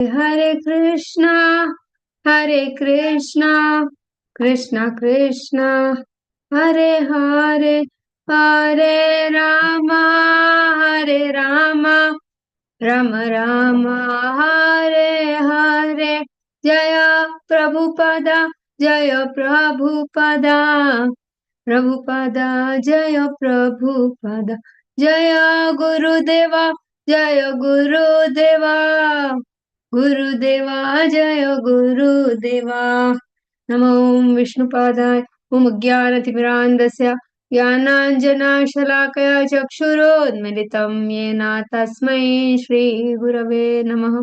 Hare Krishna, Hare Krishna, Krishna Krishna, Hare Hare, Hare Rama, Hare Rama, Rama Rama, Hare Hare. Jaya Prabhupada, Jaya Prabhupada, Prabhupada, Jaya Prabhupada, Jaya Gurudeva, Jaya Gurudeva. Gurudeva Jaya Gurudeva. Namo Vishnupadaya Om Jnanatimirandasya Jnananjana Shalakaya Chakshurodmilitam Yena Tasmai Shri Gurave Namaha.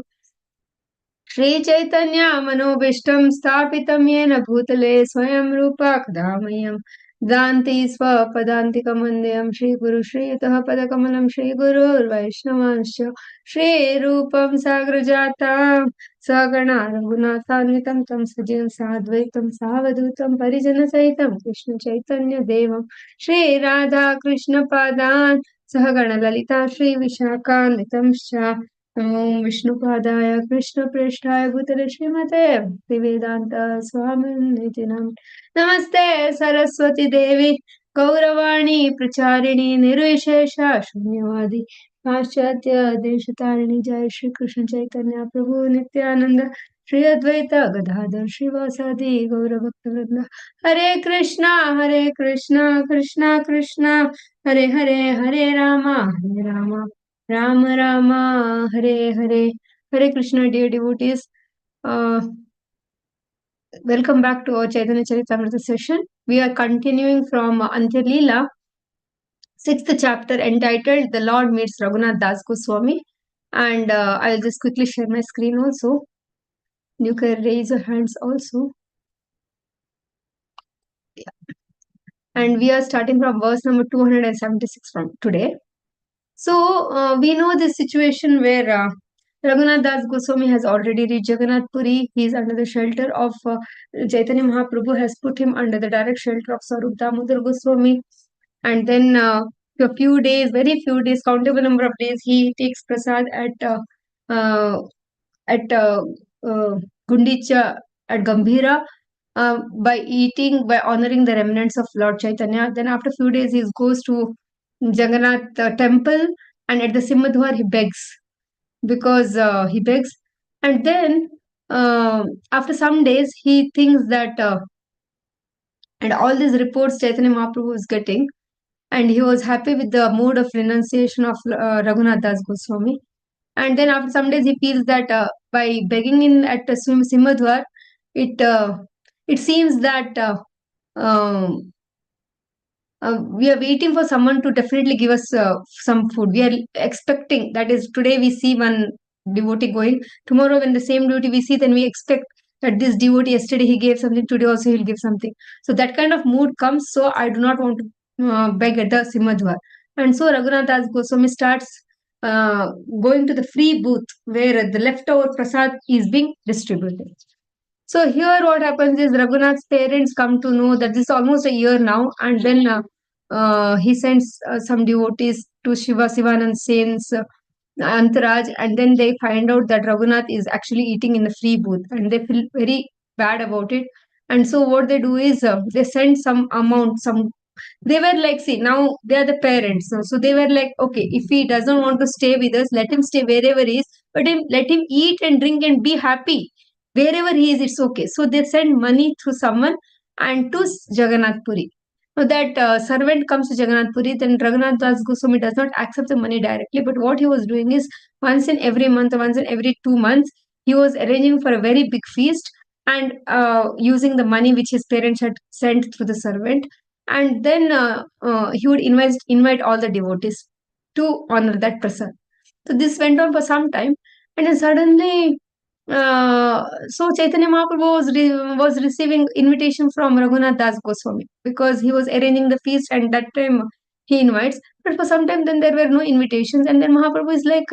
Shri Chaitanya Manobishtam Sthapitam Yena Bhutale Swayam Rupa Kadamayam Danti Swapadantika Mandayam Shri Guru Shri Yataha Padakamalam Shri Guru Vaishnavansya Shri Rupam Sagrajata Sagana Raghunathanvitam Tam Sajim Sadvaitam Savadutam Parijana Saitam Krishna Chaitanya Devam Shri Radha Krishna Padan Sahagana Lalita Shri Vishakanitam Shah Om Vishnupadaya Krishna Preshthaya Bhutale Srimate Bhaktivedanta Swamini Nam Namaste Saraswati Devi Gauravani Pracharini Nirvishesha Shunyavadi Paschatya Deshatarini Jai Shri Krishna Chaitanya Prabhu Nityananda Shri Advaita Gadadhar Srivasadi Gauravakta Hare Krishna Krishna Krishna Hare Hare Hare Rama Rama Rama, Hare Hare, Hare Krishna, dear devotees. Welcome back to our Chaitanya Charitamrita session. We are continuing from Antya Lila, 6th chapter entitled The Lord Meets Raghunath Das Goswami. And I'll just quickly share my screen also. You can raise your hands also. Yeah. And we are starting from verse number 276 from today. So we know this situation where Raghunath Das Goswami has already reached Jagannath Puri. He is under the shelter of Chaitanya Mahaprabhu has put him under the direct shelter of Sarup Damodar Goswami. And then a few days, very few days, countable number of days, he takes prasad uh, at Gundicha, at Gambhira, by honoring the remnants of Lord Chaitanya. Then after a few days, he goes to Jagannath temple, and at the Simhadwar he begs, because he begs. And then after some days he thinks that and all these reports Chaitanya Mahaprabhu was getting, and he was happy with the mood of renunciation of Raghunath Das Goswami. And then after some days he feels that by begging in at Simhadwar, it seems that um, we are waiting for someone to definitely give us some food. We are expecting, that is, today we see one devotee going, tomorrow when the same devotee we see, then we expect that this devotee, yesterday he gave something, today also he'll give something. So that kind of mood comes. So I do not want to beg at the Simhadwar. And so Raghunath Das Goswami starts going to the free booth where the leftover prasad is being distributed. So here what happens is Raghunath's parents come to know that this is almost a year now, and then he sends some devotees to Sivanand Sen's Antaraj, and then they find out that Raghunath is actually eating in the free booth, and they feel very bad about it. And so what they do is they send some amount, they were like, see, now they are the parents. So they were like, okay, if he doesn't want to stay with us, let him stay wherever he is, but let him eat and drink and be happy. Wherever he is, it's okay. So they send money through someone and to Jagannath Puri. So that servant comes to Jagannath Puri, then Raghunath Das Goswami does not accept the money directly, but what he was doing is once in every month, once in every 2 months, he was arranging for a very big feast and using the money which his parents had sent through the servant. And then he would invite all the devotees to honor that prasad. So this went on for some time, and then suddenly so Chaitanya Mahaprabhu was receiving invitation from Raghunath Das Goswami, because he was arranging the feast, and that time he invites. But for some time then there were no invitations, and then Mahaprabhu is like,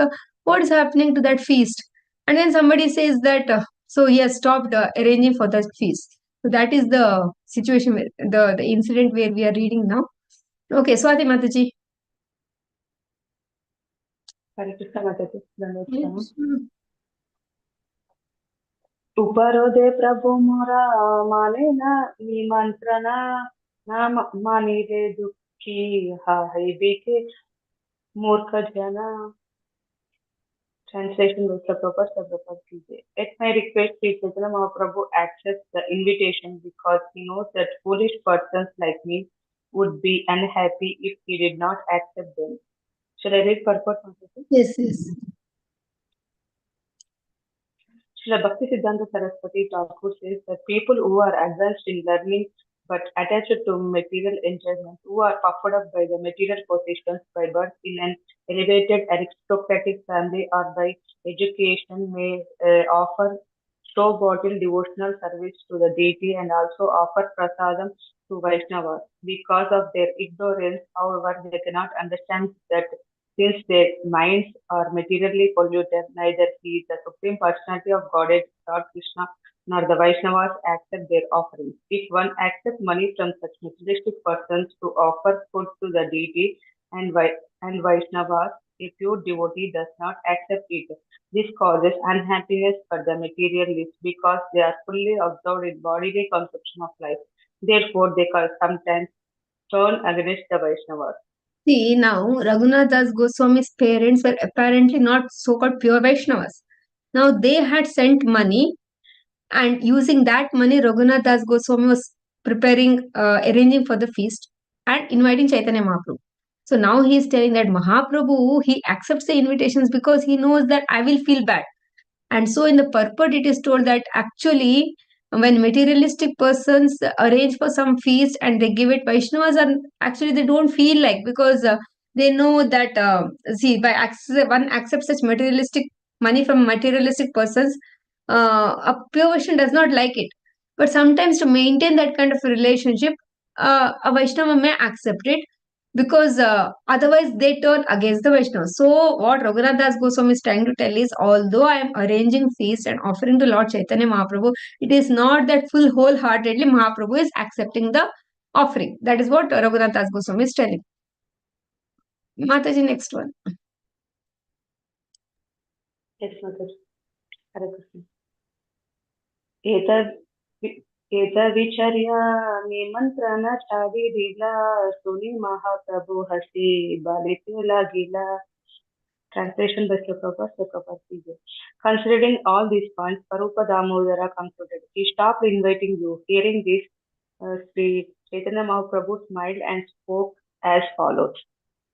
what is happening to that feast? And then somebody says that so he has stopped arranging for that feast. So that is the situation, the incident where we are reading now. Okay, Swati Mataji. Hare Krishna Mataji. Yes. उपरोधे प्रभु मोरा माने ना निमंत्रणा ना मानी रे दुखी हाय बेके मूर्ख जना. Translation was the purpose कीजिए. At my request, Sri Chaitanya Mahaprabhu accepts the invitation because he knows that foolish persons like me would be unhappy if he did not accept them. Shall I read purport? Yes, yes. Srila Bhaktisiddhanta Saraswati Thakur says that people who are advanced in learning but attached to material enjoyment, who are puffed up by the material possessions by birth in an elevated aristocratic family or by education, may offer show bottle devotional service to the deity and also offer prasadam to Vaishnavas. Because of their ignorance, however, they cannot understand that since their minds are materially polluted, neither he, the Supreme Personality of Godhead, Lord Krishna, nor the Vaishnavas accept their offerings. If one accepts money from such materialistic persons to offer food to the deity and, and Vaishnavas, a pure devotee does not accept it. This causes unhappiness for the materialists because they are fully absorbed in bodily conception of life. Therefore, they sometimes turn against the Vaishnavas. See, now Raghunath Das Goswami's parents were apparently not so-called pure Vaishnavas. Now they had sent money, and using that money, Raghunath Das Goswami was preparing, arranging for the feast and inviting Chaitanya Mahaprabhu. So now he is telling that Mahaprabhu, he accepts the invitations because he knows that I will feel bad. And so in the purport, it is told that actually, when materialistic persons arrange for some feast and they give it, Vaishnavas are actually they don't feel like, because they know that see, by one accepts such materialistic money from materialistic persons, a pure Vaishnava does not like it. But sometimes to maintain that kind of a relationship, a Vaishnava may accept it, because otherwise they turn against the Vaishnavas. So what Raghunath Das Goswami is trying to tell is, although I am arranging feast and offering to Lord Chaitanya Mahaprabhu, it is not that full wholeheartedly Mahaprabhu is accepting the offering. That is what Raghunath Das Goswami is telling. Mataji, next one. Yes, Mataji. Hare Krishna. एतविचर्या निमंत्रण छाडिदिला सुनी महाप्रभु हसी बालिते लागिला. Translation by Srila Considering all these points, Parupa Damodara concluded, he stopped inviting you. Hearing this, Sri Chaitanya Mahaprabhu smiled and spoke as follows.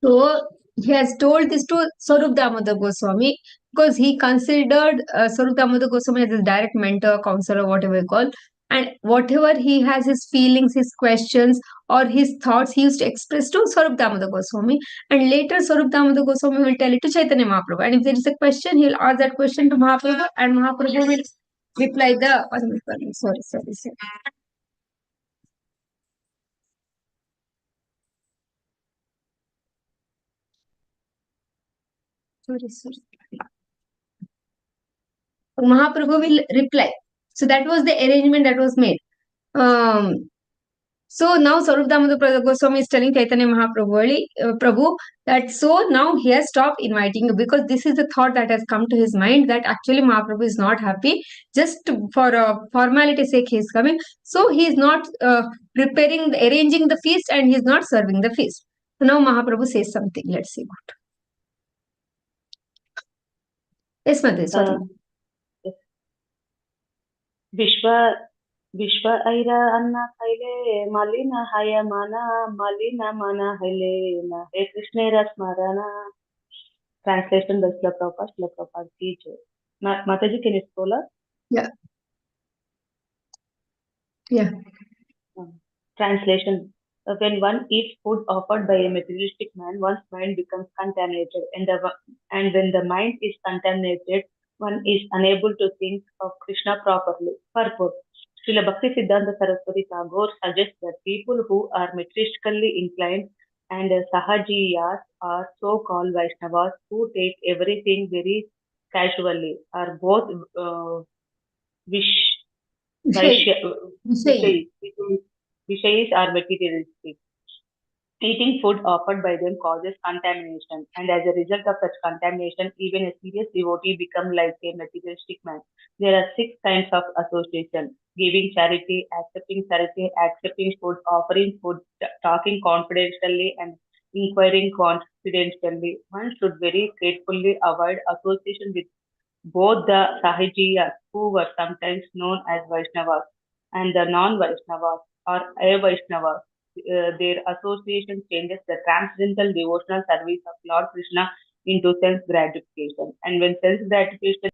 So he has told this to Swarup Damodar Goswami because he considered Swarup Damodar Goswami as his direct mentor, counselor, whatever you call. And whatever he has, his feelings, his questions, or his thoughts, he used to express to Swarup Damodar Goswami. And later, Swarup Damodar Goswami will tell it to Chaitanya Mahaprabhu. And if there is a question, he will ask that question to Mahaprabhu, and Mahaprabhu will reply the. Sorry. Sorry. Mahaprabhu will reply. So that was the arrangement that was made. So now Sarup Damodar Goswami is telling Chaitanya Mahaprabhu, Prabhu, that so now he has stopped inviting you, because this is the thought that has come to his mind, that actually Mahaprabhu is not happy. Just for formality sake he is coming. So he is not arranging the feast, and he is not serving the feast. So now Mahaprabhu says something. Let's see what. Yes, Madhu, sorry. विश्व ऐरा अन्ना खैले मलिना हय मना मलिना मना हले न हे कृष्ण स्मरण. Translation by Srila Prabhupada teacher. Mataji, can you scroll up? Yeah. Translation. When one eats food offered by a materialistic man, one's mind becomes contaminated, and when the mind is contaminated, one is unable to think of Krishna properly. Purport. Srila Bhakti Siddhanta Saraswati Tagore suggests that people who are materialistically inclined and sahajiyas are so-called Vaishnavas who take everything very casually, are both Vishayis are materialistic. Eating food offered by them causes contamination, and as a result of such contamination, even a serious devotee become like a materialistic man. There are six kinds of association: giving charity, accepting food, offering food, talking confidentially, and inquiring confidentially. One should very carefully avoid association with both the Sahajiyas, who were sometimes known as Vaishnavas, and the non-Vaishnavas or a-Vaishnavas. Their association changes the transcendental devotional service of Lord Krishna into sense gratification. And when sense gratification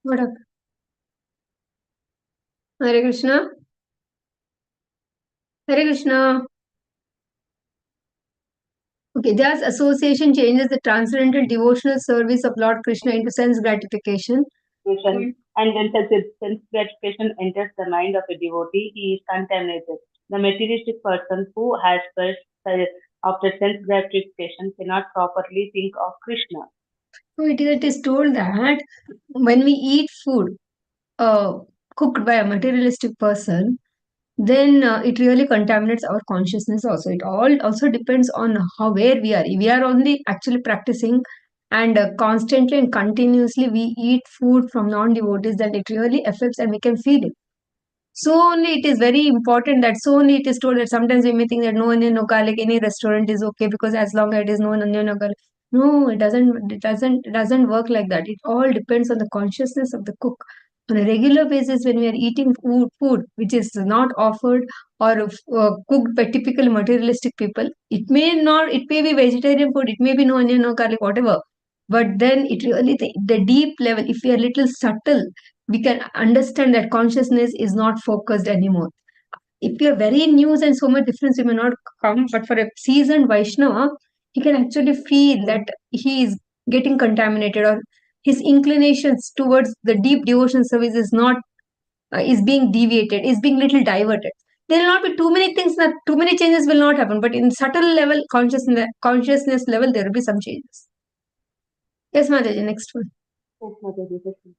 What up? Hare Krishna. Hare Krishna. Okay, thus association changes the transcendental devotional service of Lord Krishna into sense gratification. gratification, and when such a sense gratification enters the mind of a devotee, he is contaminated. The materialistic person who has first after sense gratification cannot properly think of Krishna. So it is told that when we eat food uh, cooked by a materialistic person, then it really contaminates our consciousness also. It all also depends on how where we are. If we are only actually practicing and constantly and continuously we eat food from non-devotees, then it really affects and we can feel it. So only it is very important that so only it is told that sometimes we may think that no onion, no garlic, any restaurant is okay because as long as it is no onion, no garlic. No, it doesn't work like that. It all depends on the consciousness of the cook. On a regular basis, when we are eating food which is not offered or cooked by typical materialistic people, it may be vegetarian food, it may be no onion, no garlic, whatever. But then it really the deep level, if we are little subtle, we can understand that consciousness is not focused anymore. If you're very new and so much difference, you may not come, but for a seasoned Vaishnava, he can actually feel that he is getting contaminated or his inclinations towards the deep devotion service is not is being deviated, is being little diverted. There will not be too many things, that too many changes will not happen, but in subtle level, consciousness level, there will be some changes. Yes, Mataji, next one. Yes, Mataji, yes, ma'am.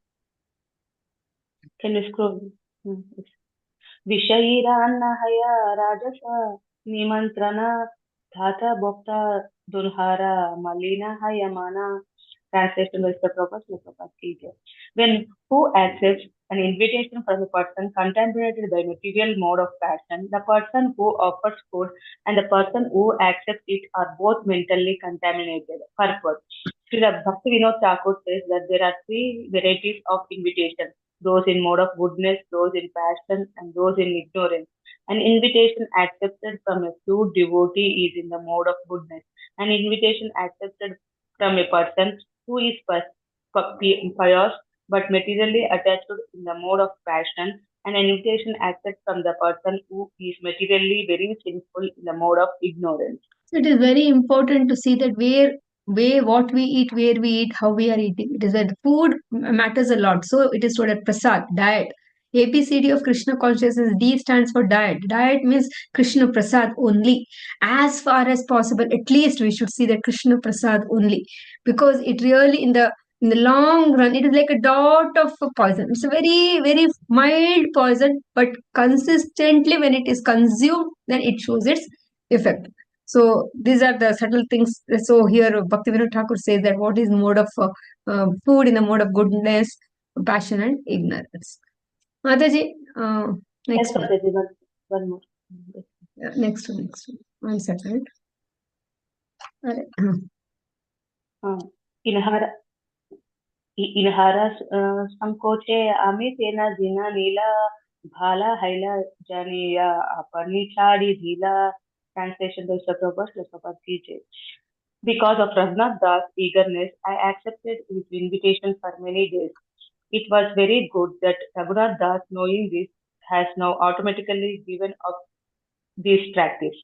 Can you scroll? Yes. विषयिरान्नहय राजस निमंत्रण धाता भोक्ता दुर्हारा Malina यमाना. Translation by Mr. Prabhupada teacher. When who accepts an invitation from a person contaminated by material mode of passion, the person who offers food and the person who accepts it are both mentally contaminated. Purport. Srila Bhakti Vinod Thakur says that there are three varieties of invitation: those in mode of goodness, those in passion, and those in ignorance. An invitation accepted from a true devotee is in the mode of goodness. An invitation accepted from a person who is pious but materially attached in the mode of passion, and an invitation accepted from the person who is materially very sinful in the mode of ignorance. So it is very important to see that what we eat, where we eat, how we are eating. It is that food matters a lot. So it is told at prasad, diet. ABCD of Krishna consciousness. D stands for diet. Diet means Krishna prasad only. As far as possible, at least we should see that Krishna prasad only, because it really in the long run, it is like a dot of a poison. It's a very, very mild poison, but consistently when it is consumed, then it shows its effect. So these are the subtle things. So here Bhaktivinoda Thakur says that what is mode of food in the mode of goodness, passion and ignorance. Mataji, Yes, next one. Mataji, one more. Next one. 1 second. Alright. इनहार Inhara संकोचे आमी तेना जिना नीला भाला हैला जानिया अपनी छाड़ी ढीला. Translation by Prabhupada teacher. Because of Raghunath Das' eagerness, I accepted his invitation for many days. It was very good that Raghunath Das, knowing this, has now automatically given up this practice.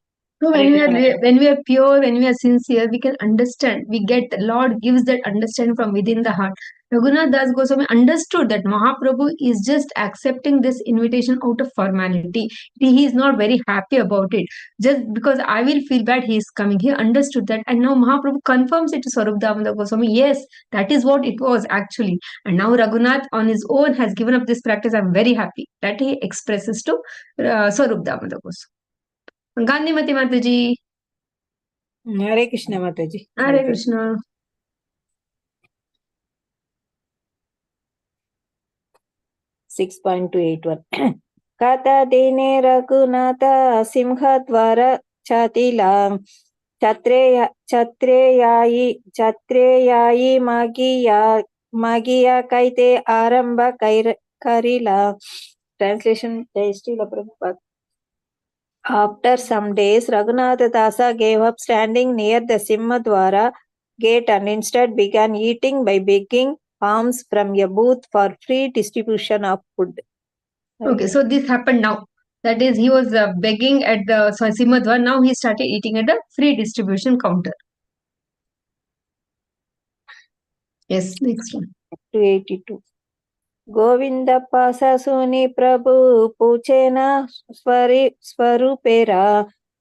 So Hare Krishna Mataji. when we are pure, when we are sincere, we can understand. We get the Lord gives that understanding from within the heart. Raghunath Das Goswami understood that Mahaprabhu is just accepting this invitation out of formality. He is not very happy about it. Just because I will feel bad, he is coming. He understood that, and now Mahaprabhu confirms it to Swarup Damodar Goswami. Yes, that is what it was actually. And now Raghunath on his own has given up this practice. I'm very happy that he expresses to Swarup Damodar Goswami. गांधीमती माताजी. हरे कृष्ण माताजी. हरे कृष्ण. 6.281 कथा दीने रघुनाथ सिंहद्वार चतिला छत्रेयाई मागिया कैते आरंभ करिला. Translation by Srila Prabhupada. After some days, Raghunatha Dasa gave up standing near the Simhadwara gate and instead began eating by begging alms from a booth for free distribution of food. Okay, so this happened now. That is, he was begging at the Simhadwar. Now he started eating at the free distribution counter. Yes, next one. 282. Govindappa ससुनी प्रभु पूछेना स्वरूपेरा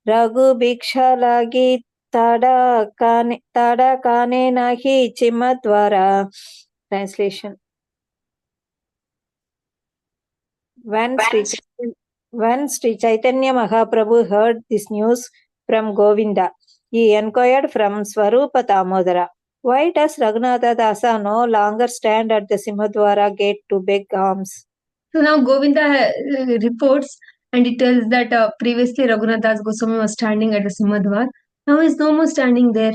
रघु भिक्षा लागी ताड़ा काने नाही चिम्मद्वारा. Translation. When Sri Chaitanya Mahaprabhu heard this news from Govinda, he inquired from Swarupa Damodara, why does Raghunatha Dasa no longer stand at the Simhadwara gate to beg alms? So now Govinda reports and it tells that previously Raghunath Das Goswami was standing at the Simhadwar. Now he is no more standing there.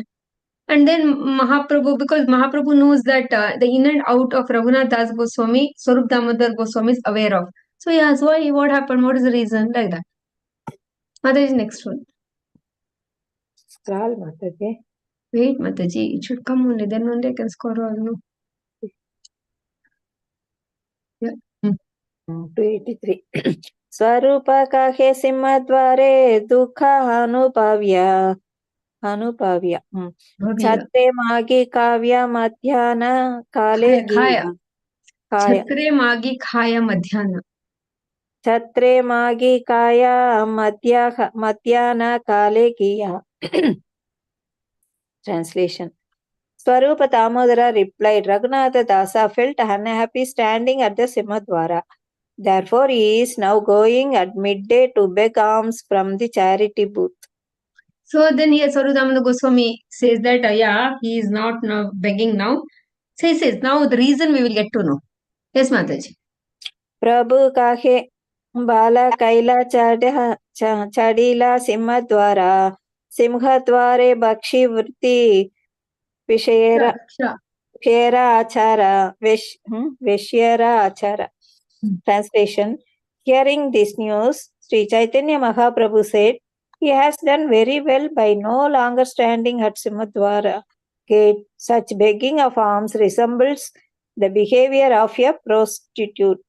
And then Mahaprabhu, because Mahaprabhu knows that the in and out of Raghunath Das Goswami, Swarup Damodar Goswami is aware of. So he asks, why? What happened? What is the reason? Like that. Mataji, next one. Scroll, Mataji. Wait, Mataji, it should come only. Then only I can score all. No. Yeah. 283. स्वरूप काहे सिंहद्वारे दुःख अनुभाव्य छत्रे मागी काव्य मध्याह्न काले छत्रे मागी खाया मध्याह्न. छत्रे मागी काया मध्याह्न काले किया. Translation. Swarupa Damodara replied, Raghunatha Dasa felt unhappy standing at the Simhadwara. Therefore, he is now going at midday to beg alms from the charity booth. So then here Swarup Damodar Goswami says that, he is not now begging now. So he says, now the reason we will get to know. Yes, Mataji. Prabhu kahe bala kaila chadila Simhadwara Simhadware bakshi vritti Vishera Achara. Veshyara Achara. Translation. Hearing this news, Sri Chaitanya Mahaprabhu said, he has done very well by no longer standing at Simhadwara gate. Such begging of alms resembles the behavior of a prostitute.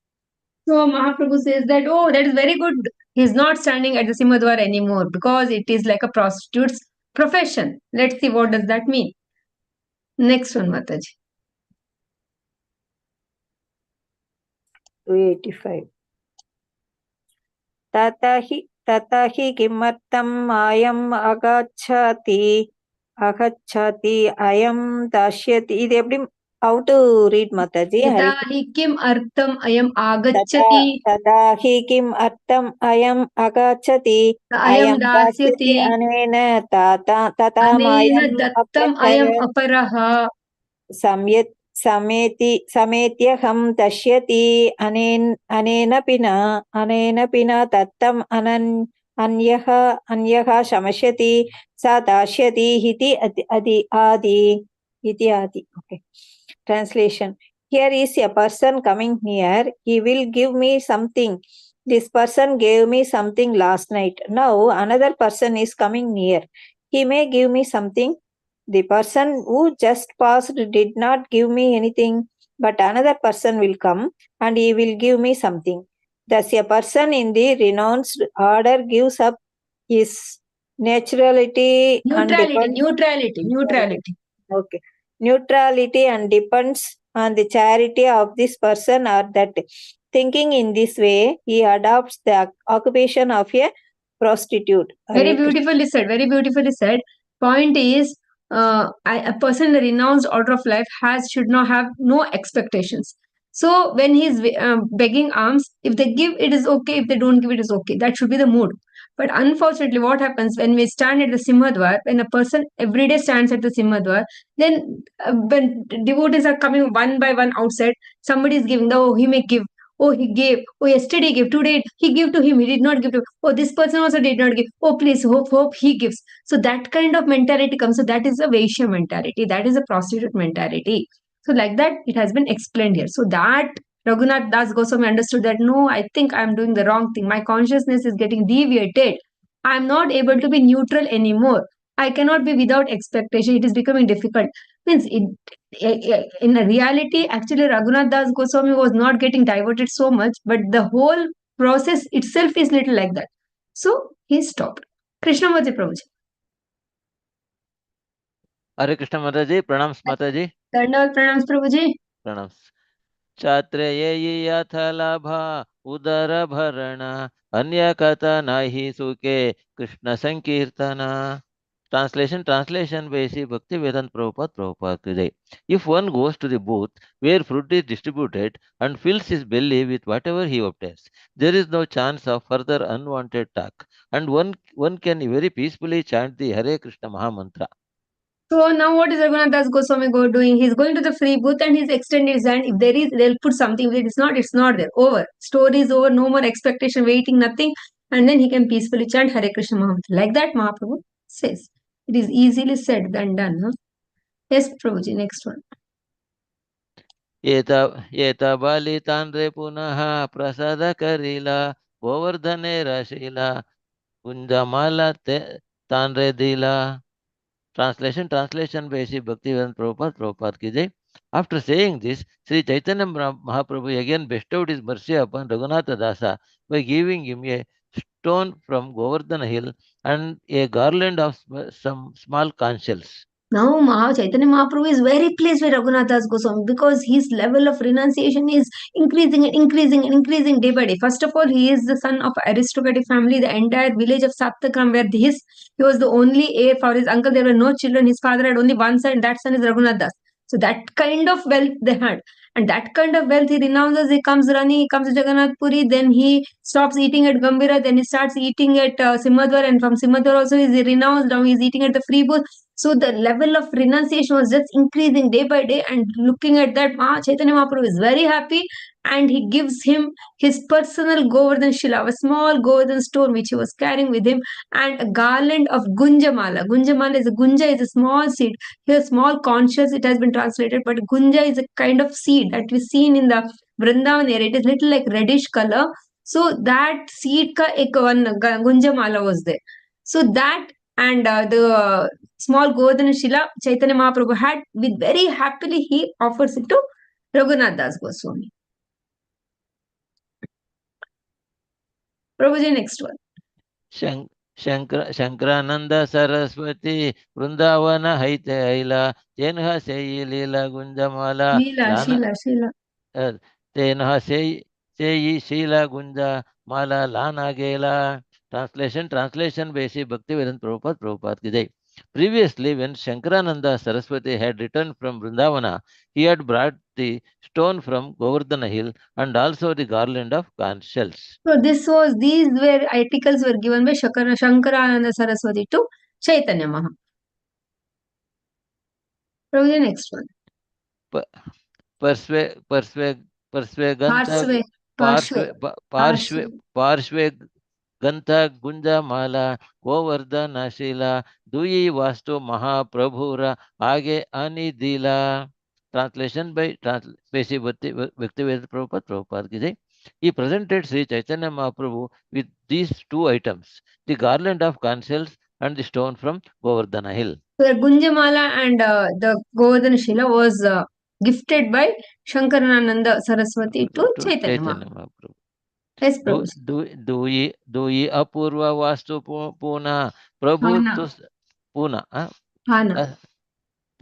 So Mahaprabhu says that, oh, that is very good. He is not standing at the Simhadwar anymore because it is like a prostitute's profession. Let's see what does that mean. Next one, Mataji. 285. Tatahi kimartam ayam agachati ayam dashyati. How to read, Mataji? Tatahi kim artam ayam agachati. Tatahi kim artam ayam agachati ayam dasyati. Anena dattam ayam aparaha. Sametyaham tashyati anena pina tattam anyaha shamashyati sa dashyati hiti adi. Okay. Translation. Here is a person coming near. He will give me something. This person gave me something last night. Now another person is coming near. He may give me something. The person who just passed did not give me anything, but another person will come and he will give me something. Thus, a person in the renounced order gives up his Naturality and depends. Neutrality. Okay. Neutrality and depends on the charity of this person or that. Thinking in this way, he adopts the occupation of a prostitute. Very Hare Krishna. beautifully said. Very beautifully said. Point is, a person in the renounced order of life should not have no expectations. So when he's begging alms, if they give, it is okay. If they don't give, it is okay. That should be the mood. But unfortunately, what happens when we stand at the Simhadwar, when a person every day stands at the Simhadwar, then when devotees are coming one by one outside, somebody is giving, oh, he may give. Oh, he gave. Oh, yesterday he gave. Today he gave to him. He did not give to. Oh, this person also did not give. Oh, please, hope he gives. So that kind of mentality comes. So that is a Vaishya mentality. That is a prostitute mentality. So like that, it has been explained here. So that Raghunath Das Goswami understood that no, I think I am doing the wrong thing. My consciousness is getting deviated. I am not able to be neutral anymore. I cannot be without expectation. It is becoming difficult. Means in reality, actually, Raghunath Das Goswami was not getting diverted so much, but the whole process itself is little like that. So he stopped. Krishnamurti Prabhuji. Hare Krishna Mataji, pranams Mataji. Dandavat pranams Prabhuji. Pranams. Chatrayeyi yathalabha udara bharana anya kata nahi suke Krishna sankirtana. Translation by Sri Bhaktivedanta Prabhupada today. If one goes to the booth where fruit is distributed and fills his belly with whatever he obtains, there is no chance of further unwanted talk, and one can very peacefully chant the Hare Krishna Mahamantra. So now what is Raghunath Das Goswami doing? He's going to the free booth and he's extending his hand. If there is, they'll put something. If it is not, it's not there. Over. Story is over. No more expectation, waiting, nothing. And then he can peacefully chant Hare Krishna Mahamantra. Like that Mahaprabhu says. It is easily said than done. Huh? Yes, Prabhuji, next one. Bali tanre punaha prasada karila govardhane rashila kunjamala tanre dila. Translation by Sri Bhaktivedanta Prabhupada ki jai. After saying this, Sri Chaitanya Mahaprabhu again bestowed his mercy upon Raghunatha Dasa by giving him a stone from Govardhana hill and a garland of some small conch shells. Now Chaitanya Mahaprabhu is very pleased with Raghunath Das Goswami because his level of renunciation is increasing day by day. First of all, he is the son of aristocratic family. The entire village of Saptakram where he was the only heir for his uncle. There were no children. His father had only one son. That son is Raghunath Das. So that kind of wealth they had. And that kind of wealth he renounces. He comes running, he comes to Jagannath Puri, then he stops eating at Gambhira, then he starts eating at Simhadwar, and from Simhadwar also he is renounced. Now he is eating at the free booth. So the level of renunciation was just increasing day by day. And looking at that, Chaitanya Mahaprabhu is very happy and he gives him his personal Govardhan Shila, a small Govardhan stone which he was carrying with him, and a garland of Gunjamala. Gunja is a small seed. Here, small conscious, it has been translated, but Gunja is a kind of seed that we seen in the Vrindavan area. It is little like reddish color. So that seed ka ek one Gunjamala was there. So that and the small Govardhana Shila Chaitanya Mahaprabhu had, with very happily he offers it to Raghunath Das Goswami. Prabhuji, next one. Shankrananda Saraswati Vrindavana Haite Haila Tenha Seyi Lila Gunjamala Sheila. Tenha Seyi Sheila Gunja Mala Lana Gela. Translation by Sri Bhaktivedanta Prabhupada ki jai. Previously, when Shankarananda Saraswati had returned from Vrindavana, he had brought the stone from Govardhana hill and also the garland of conch shells. So these were articles were given by Shankarananda Saraswati to Chaitanya Maha. Prabhuji, next one. Parshve Ganta Gunja Mala Govardhana Shila Duyi Vastu Mahaprabhura Age Anidila. Translation by Sri Bhaktivedanta Prabhupada ki jai. He presented Sri Chaitanya Mahaprabhu with these two items, the garland of conch shells and the stone from Govardhana hill. So the Gunjamala and the Govardhana Shila was gifted by Shankarananda Saraswati to Chaitanya Mahaprabhu. Yes, Prabhu. Dui apurva vastu puna Prabhu Pana. tus puna. Pana.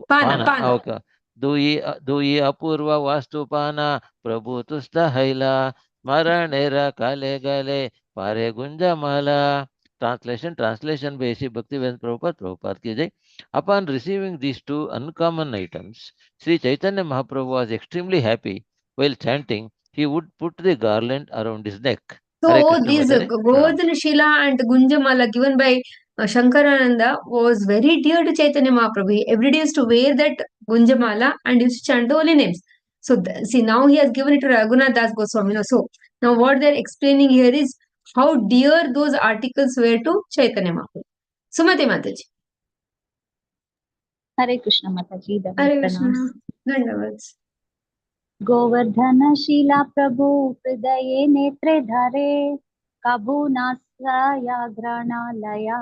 Pana. Pana. Okay. Dui apurva vastu pana Prabhu tusta haila maranera kale gale pare gunjamala. Translation by A.C. Bhaktivedanta Prabhupada ki jai. Upon receiving these two uncommon items, Sri Chaitanya Mahaprabhu was extremely happy. While chanting, he would put the garland around his neck. Hare So Krishna these Mataji. Govardhana Shila and Gunjamala given by Shankarananda was very dear to Chaitanya Mahaprabhu. He every day used to wear that Gunjamala and used to chant the holy names. So see, now he has given it to Raghunath Das Goswami. So now what they're explaining here is how dear those articles were to Chaitanya Mahaprabhu. Sumati Mataji. Hare Krishna Mataji. Hare Krishna. Dandavats. गोवर्धनशीला प्रभु हृदये नेत्रे धरे कबू नासाया ग्रहणालया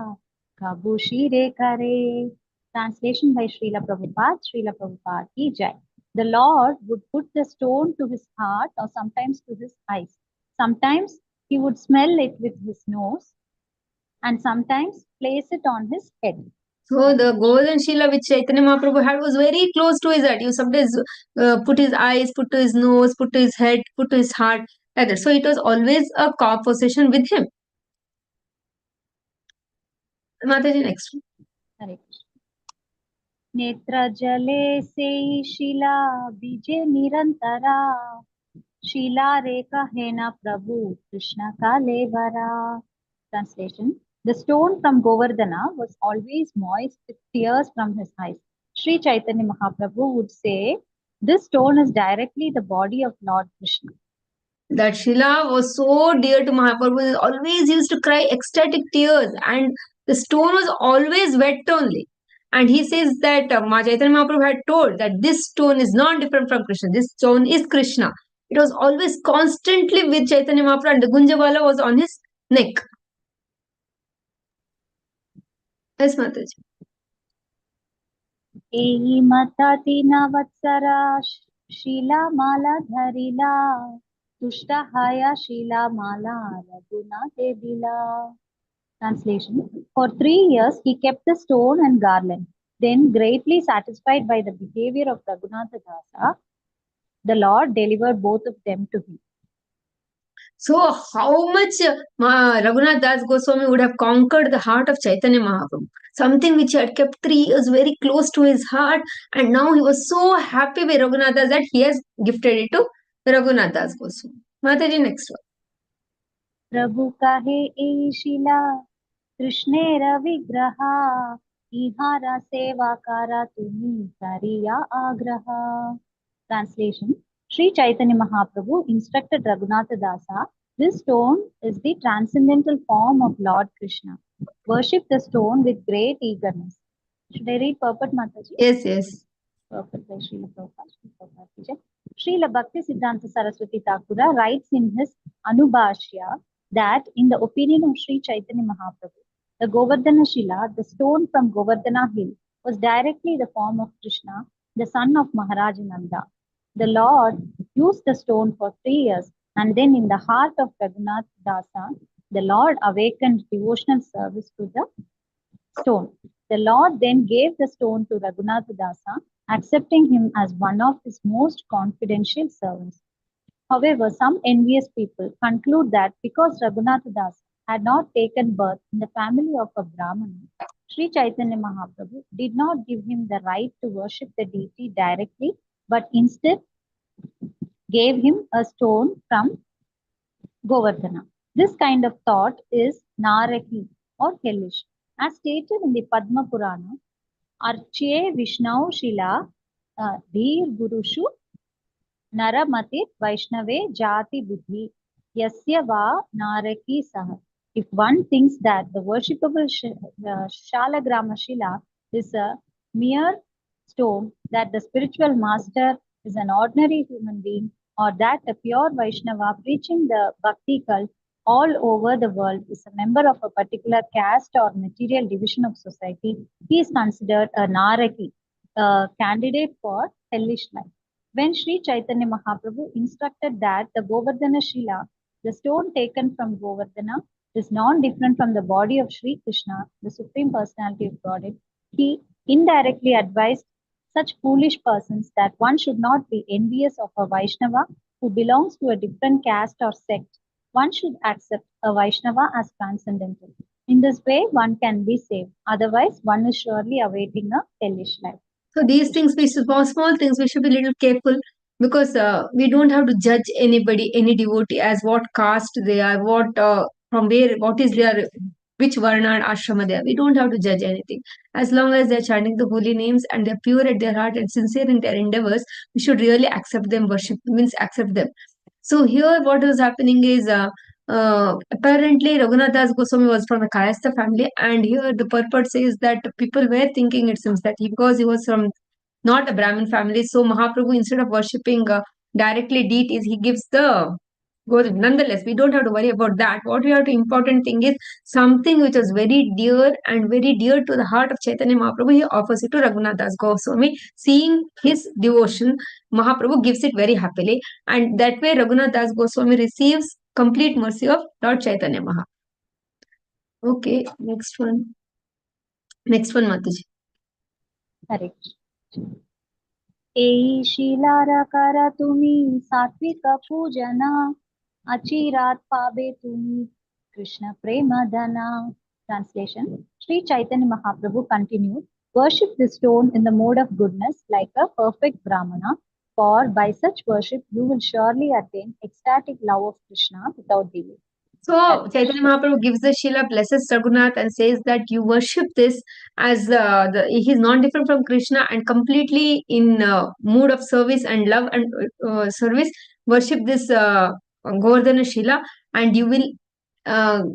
कबू शिरे करे. Translation by Srila Prabhupada. Srila Prabhupada ki jai. The Lord would put the stone to his heart or sometimes to his eyes. Sometimes he would smell it with his nose and sometimes place it on his head. So the Govardhana Shila which Chaitanya Mahaprabhu had was very close to his heart. You sometimes put his eyes, put to his nose, put to his head, put to his heart, like that. So it was always a composition with him. Mataji, next. Hare Krishna. नेत्र जले से शिला बीजे निरंतरा शिला रेखा है ना प्रभु कृष्ण का लेवरा. Translation: The stone from Govardhana was always moist with tears from his eyes. Sri Chaitanya Mahaprabhu would say, "This stone is directly the body of Lord Krishna." That Shila was so dear to Mahaprabhu, he always used to cry ecstatic tears, and the stone was always wet only. And he says that Chaitanya Mahaprabhu had told that this stone is not different from Krishna. This stone is Krishna. It was always constantly with Chaitanya Mahaprabhu, and the Gunjabala was on his neck. Yes, Mataji. एही मता तीन वत्सरा शीला माला धरिला तुष्टा हाया शीला माला रघुनाथे दिला. Translation: For 3 years he kept the stone and garland. Then, greatly satisfied by the behavior of Raghunatha Dasa, the Lord delivered both of them to him. So, how much Raghunath Das Goswami would have conquered the heart of Chaitanya Mahaprabhu? Something which he had kept 3 years very close to his heart, and now he was so happy with Raghunath Das that he has gifted it to Raghunath Das Goswami. Mataji, next one. प्रभु काहे ए शिला कृष्णेर विग्रहा इहारा सेवा कारा तुम्ही करिया आग्रहा. Translation: Sri Chaitanya Mahaprabhu instructed Raghunatha Dasa, "This stone is the transcendental form of Lord Krishna. Worship the stone with great eagerness." Should I read purport, Mataji? Yes, yes. Purport by Srila Prabhupada. Srila Bhakti Siddhanta Saraswati Thakura writes in his Anubhashya that in the opinion of Sri Chaitanya Mahaprabhu, the Govardhana Shila, the stone from Govardhana hill, was directly the form of Krishna, the son of Maharaja Nanda. The Lord used the stone for 3 years, and then in the heart of Raghunath Dasa, the Lord awakened devotional service to the stone. The Lord then gave the stone to Raghunath Dasa, accepting him as one of his most confidential servants. However, some envious people conclude that because Raghunath Das had not taken birth in the family of a Brahmin, Sri Chaitanya Mahaprabhu did not give him the right to worship the deity directly, but instead gave him a stone from Govardhana. This kind of thought is Naraki or hellish. As stated in the Padma Purana, Arche Vishnau Shila Dhir Gurushu Naramatit Vaishnave Jati Buddhi Yasya Va Naraki Saha. If one thinks that the worshipable Shalagrama Shila is a mere stone, that the spiritual master is an ordinary human being, or that a pure Vaishnava preaching the Bhakti cult all over the world is a member of a particular caste or material division of society, he is considered a Naraki, a candidate for hellish life. When Sri Chaitanya Mahaprabhu instructed that the Govardhana Shila The stone taken from Govardhana is non-different from the body of Sri Krishna, the Supreme Personality of Godhead. He indirectly advised such foolish persons that one should not be envious of a Vaishnava who belongs to a different caste or sect. One should accept a Vaishnava as transcendental. In this way, one can be saved. Otherwise, one is surely awaiting a hellish life. So these things, small things, we should be a little careful, because we don't have to judge anybody, any devotee, as what caste they are, from where, what is their, which varna and ashrama they are. We don't have to judge anything. As long as they're chanting the holy names and they're pure at their heart and sincere in their endeavors, we should really accept them. Worship means accept them. So here, what is happening is, apparently Raghunath Das Goswami was from a Kayastha family, and here the purport says that people were thinking, it seems, that because he was from not a Brahmin family, so Mahaprabhu, instead of worshipping directly deities, he gives the gold. Nonetheless, we don't have to worry about that. What we have to important thing is something which is very dear and very dear to the heart of Chaitanya Mahaprabhu. He offers it to Raghunath Das Goswami. Seeing his devotion, Mahaprabhu gives it very happily, and that way Raghunath Das Goswami receives complete mercy of Lord Chaitanya Mahaprabhu. Okay, next one. Next one, Mataji. Correct. एई शीलारा करा तुम्ही सात्विक पूजना अचिरात पाबे तुम्ही Krishna Premadana. Translation. Sri Chaitanya Mahaprabhu continued, worship this stone in the mode of goodness like a perfect Brahmana, for by such worship you will surely attain ecstatic love of Krishna without delay. So Chaitanya Mahaprabhu gives the Shila, blesses Raghunath, and says that you worship this as he's non-different from Krishna and completely in mood of service and love and service. Worship this Govardhana Shila, and you will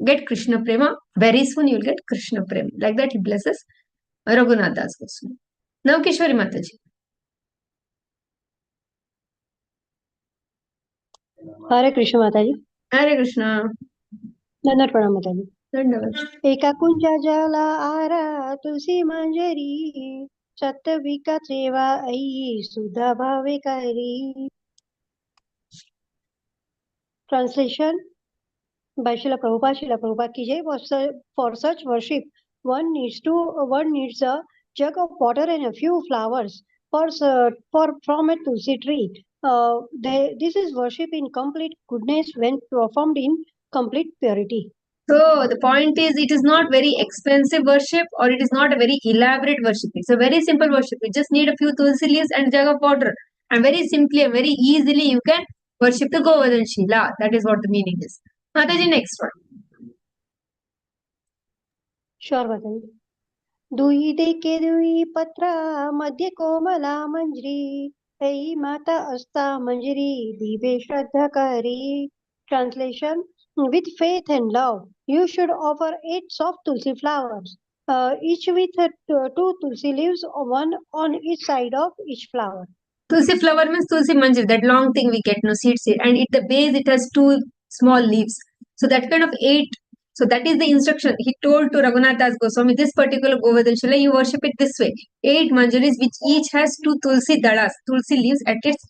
get Krishna Prema. Very soon you will get Krishna Prema. Like that he blesses Raghunath Das Goswami. Now Kishwari Mataji. हरे कृष्ण माताजी. Hare Krishna. दंडवत प्रणाम माताजी. धन्यवाद. एका कुंजा जला आरा तुलसी मंजरी सत्विका सेवा आई सुधा भावे करी. Translation by Srila Prabhupada ki jai. For such worship, one needs a jug of water and a few flowers from a tulsi tree. This is worship in complete goodness when performed in complete purity. So the point is, it is not very expensive worship, or it is not a very elaborate worship. It's a very simple worship. You just need a few tulsi leaves and a jug of water, and very simply and very easily you can worship the Govardhan Shila. That is what the meaning is. Mataji, next one. Sure, Mataji. दुई देके दुई पत्रा मध्य कोमला मंजरी ऐ माता अस्ता मंजरी दीवे श्रद्धा करी. Translation. With faith and love, you should offer 8 soft tulsi flowers, each with 2 tulsi leaves, one on each side of each flower. Tulsi flower means Tulsi Manjari, that long thing we get, no seed. And at the base it has 2 small leaves. So that kind of 8. So that is the instruction he told to Raghunath Das Goswami, this particular Govardhan Shila, you worship it this way. 8 manjaris which each has 2 tulsi dalas, tulsi leaves at its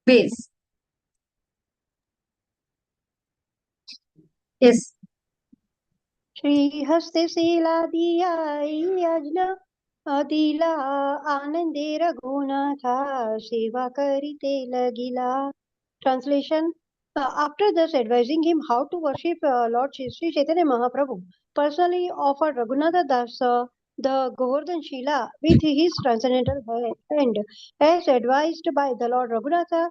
base. Yes. Shri हस्ते शीला दिया यज्ञ दिला आनंदे रघुनाथा सेवा करिते लगिला. Translation. After thus advising him how to worship Lord Sri Chaitanya Mahaprabhu, personally offered Raghunatha Das the Govardhan Shila with his transcendental hand, as advised by the Lord Raghunatha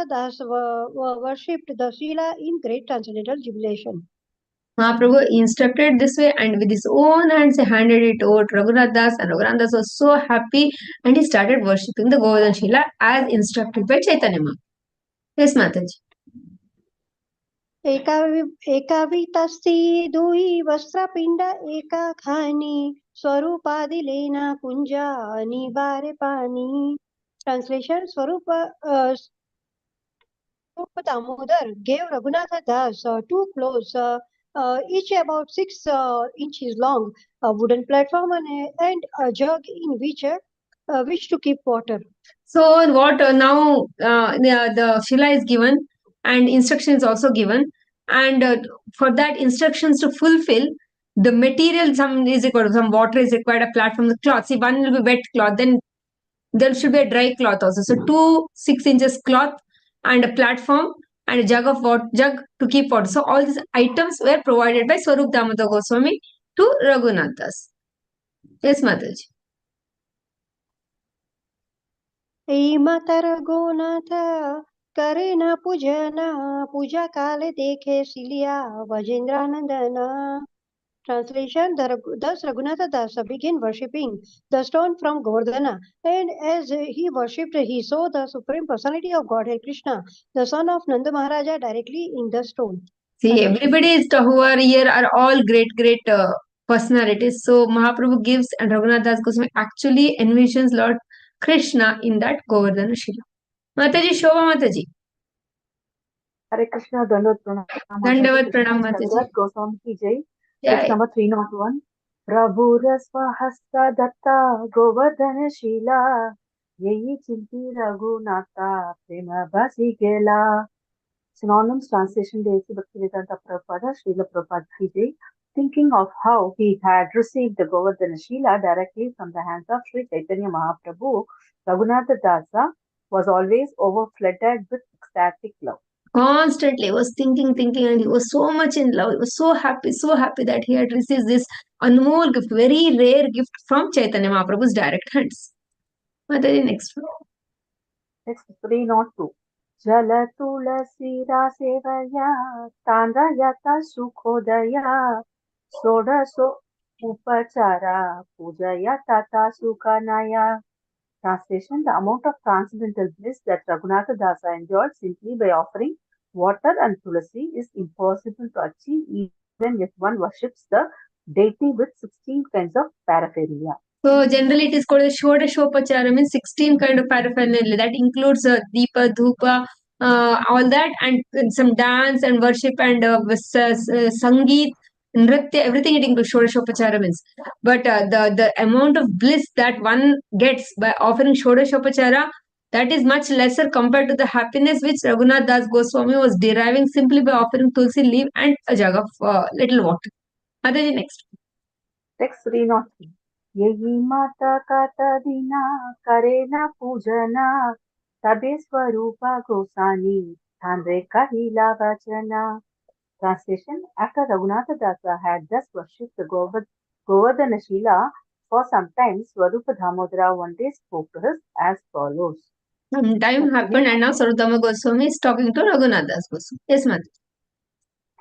Das worshipped the Shila in great transcendental jubilation. Mahaprabhu instructed this way, and with his own hands he handed it over to Raghunath Das, and Raghunath Das was so happy, and he started worshipping the Govardhan Shila as instructed by Chaitanya Mahaprabhu. Yes, Mataji. एकावितस्ती दुई वस्त्रपिंड एका खानी स्वरूपा दिलेना कुंजा निबारे पानी. Translation. Swarup Damodar gave Raghunatha Das 2 clothes, each about 6 inches long, a wooden platform and a jug in which to keep water. So what now the Shila is given, and instruction is also given. And for that instructions to fulfill, the material some is equal to some water is required, a platform, the cloth. See, one will be wet cloth, then there should be a dry cloth also. So 2 6 inches cloth and a platform and a jug of water, jug to keep water. So all these items were provided by Swarup Damodar Goswami to Raghunath Das. Yes, Mataji. हे माता रघुनाथ करे ना पूजना, पूजा काले देखे cilia Vajendranandana. Translation: Thus Raghunatha Dasa began worshipping the stone from Govardhana, and as he worshipped, he saw the Supreme Personality of Godhead Krishna, the son of Nanda Maharaja, directly in the stone. See, everybody is who are here are all great personalities. So Mahaprabhu gives, and Raghunath Das Goswami actually envisions Lord Krishna in that Govardhana Shila. Mataji, Shobha Mataji. Hare Krishna, Dandavat Pranam. Dandavat Pranam, Mataji. Raghunath Goswami ki jai. Jai. Text number 301. Prabhu Rasvahasta Datta Govardhana Shila Yehi Chinti Raghunatha Prema Basi Gela. Synonyms translation Desi Bhaktivedanta Prabhupada Srila Prabhupada ki jai. Thinking of how he had received the Govardhana Shila directly from the hands of Sri Chaitanya Mahaprabhu, Raghunatha Dasa was always overflooded with ecstatic love. Constantly was thinking, and he was so much in love. He was so happy that he had received this anmol gift, very rare gift from Chaitanya Mahaprabhu's direct hands. Mataji, next one. Next, 302. Jala tulasi rasevaya tandrayata sukhodaya sodaso upachara pujaya tata sukhanaya. Translation: the amount of transcendental bliss that Raghunatha Dasa enjoyed simply by offering water and tulasi is impossible to achieve even if one worships the deity with 16 kinds of paraphernalia. So generally it is called the Shodashopachara, means 16 kind of paraphernalia. That includes Deepa, Dhupa, all that, and some dance and worship and Sangeet, Nritya, everything it includes Shodashopachara means. But the amount of bliss that one gets by offering Shodashopachara, that is much lesser compared to the happiness which Raghunath Das Goswami was deriving simply by offering tulsi leaf and a jug of little water. Adaji, next. Text 303. Yehi mata kata dina karena pujana tabe swarupa gosani thandre kahila vachana. Translation: after Raghunatha Dasa had thus worshipped the Govardhana Shila for some time, Swarupa Damodara one day spoke to us as follows. Some time happened, and now Sarudama Goswami is talking to Raghunath Das Goswami. Yes, ma'am.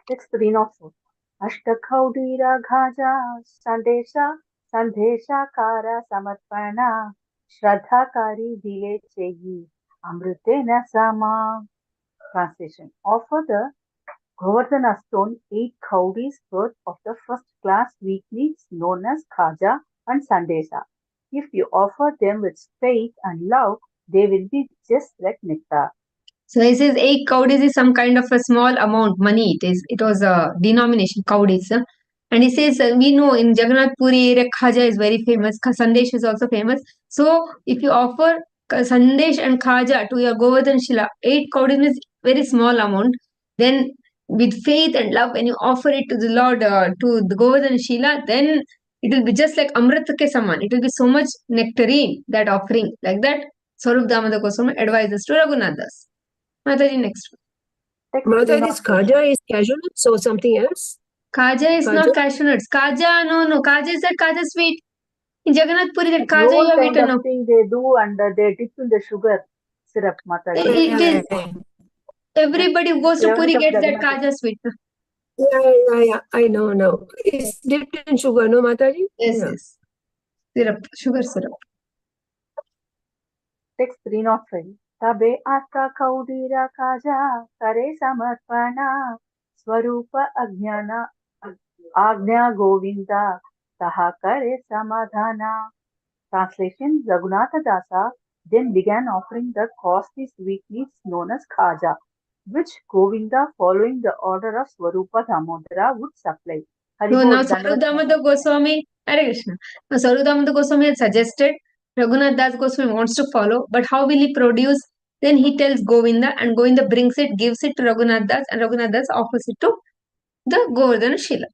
Text 304. Ashtakhaudira ghaja sandesha kara samarpana shraddhakari dile cheyi amritena sama. Translation: offer the Govardhana stone 8 cowries worth of the first class sweetmeats known as khaja and sandesha. If you offer them with faith and love, they will be just like nectar. So he says 8 cowries is some kind of a small amount money. It was a denomination cowries. And he says we know in Jagannath Puri area khaja is very famous. Sandesh is also famous. So if you offer sandesh and khaja to your Govardhan Shila, 8 cowries means very small amount. Then with faith and love, when you offer it to the Lord, to the Govardhan Shila, then it will be just like Amrit ke saman. It will be so much nectarine, that offering. Like that, Swarup Damodar Goswami advises to Raghunath Das. Mataji, next. Mata, this khaja is cashew nuts or something else? Khaja is not cashew nuts. Khaja, no. Khaja is that khaja sweet. In Jagannath Puri, that khaja you have eaten. No. Thing they do and they dip in the sugar syrup, Mataji. It is. Everybody who goes to Puri gets that khaja sweet. Yeah. I know now. It's dipped in sugar, no, Mataji? Yes. Syrup, sugar syrup. Text 305. Tabe atka kaudira kaja kare samarpana swarupa agnya govinda taha kare samadhana. Translation: Raghunatha Dasa then began offering the costly sweetmeats known as khaja, which Govinda, following the order of Swarupa Damodara, would supply. So now Swarup Damodar Goswami, Hare Krishna. Now Swarup Damodar Goswami had suggested Raghunath Das Goswami wants to follow, but how will he produce Then he tells Govinda, and Govinda brings it, gives it to Raghunath Das, and Raghunath Das offers it to the Govardhana Shila.